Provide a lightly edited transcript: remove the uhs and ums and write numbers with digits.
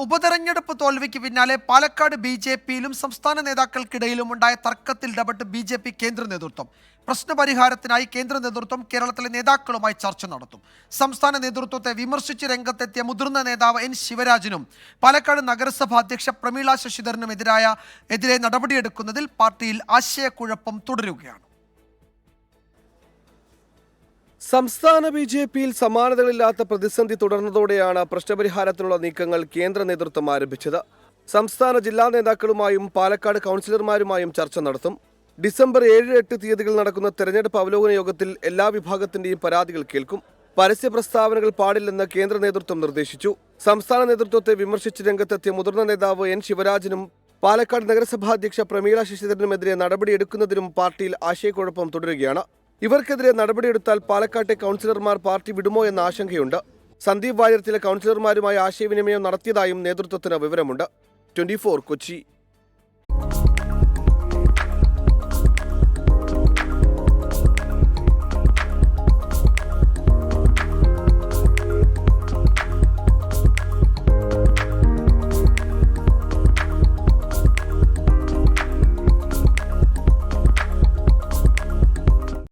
ഉപതെരഞ്ഞെടുപ്പ് തോൽവിക്ക് പിന്നാലെ പാലക്കാട് ബി.ജെ.പിയിലും സംസ്ഥാന നേതാക്കൾക്കിടയിലും ഉണ്ടായ തർക്കത്തിൽ ഇടപെട്ട് ബി.ജെ.പി കേന്ദ്ര നേതൃത്വം. പ്രശ്നപരിഹാരത്തിനായി കേന്ദ്ര നേതൃത്വം കേരളത്തിലെ നേതാക്കളുമായി ചർച്ച നടത്തും. സംസ്ഥാന നേതൃത്വത്തെ വിമർശിച്ച് രംഗത്തെത്തിയ മുതിർന്ന നേതാവ് എൻ ശിവരാജനും പാലക്കാട് നഗരസഭാ അധ്യക്ഷ പ്രമീള ശശിധരനും എതിരെ നടപടിയെടുക്കുന്നതിൽ പാർട്ടിയിൽ ആശയക്കുഴപ്പം തുടരുകയാണ്. സംസ്ഥാന ബി.ജെ.പിയിൽ സമാനതകളില്ലാത്ത പ്രതിസന്ധി തുടർന്നതോടെയാണ് പ്രശ്നപരിഹാരത്തിനുള്ള നീക്കങ്ങൾ കേന്ദ്ര നേതൃത്വം ആരംഭിച്ചത്. സംസ്ഥാന ജില്ലാ നേതാക്കളുമായും പാലക്കാട് കൗൺസിലർമാരുമായും ചർച്ച നടത്തും. ഡിസംബർ 7-8 തീയതികളിൽ നടക്കുന്ന തെരഞ്ഞെടുപ്പ് അവലോകന യോഗത്തിൽ എല്ലാ വിഭാഗത്തിന്റെയും പരാതികൾ കേൾക്കും. പരസ്യ പ്രസ്താവനകൾ പാടില്ലെന്ന് കേന്ദ്ര നേതൃത്വം നിർദ്ദേശിച്ചു. സംസ്ഥാന നേതൃത്വത്തെ വിമർശിച്ച് രംഗത്തെത്തിയ മുതിർന്ന നേതാവ് എൻ ശിവരാജനും പാലക്കാട് നഗരസഭാ അധ്യക്ഷ പ്രമീള ശശിധരനുമെതിരെ നടപടിയെടുക്കുന്നതിനും പാർട്ടിയിൽ ആശയക്കുഴപ്പം തുടരുകയാണ്. ഇവർക്കെതിരെ നടപടിയെടുത്താൽ പാലക്കാട്ടെ കൗൺസിലർമാർ പാർട്ടി വിടുമോ എന്ന ആശങ്കയുണ്ട്. സന്ദീപ് വാര്യർ ചില കൗൺസിലർമാരുമായി ആശയവിനിമയം നടത്തിയതായും നേതൃത്വത്തിന് വിവരമുണ്ട്. 24 കൊച്ചി.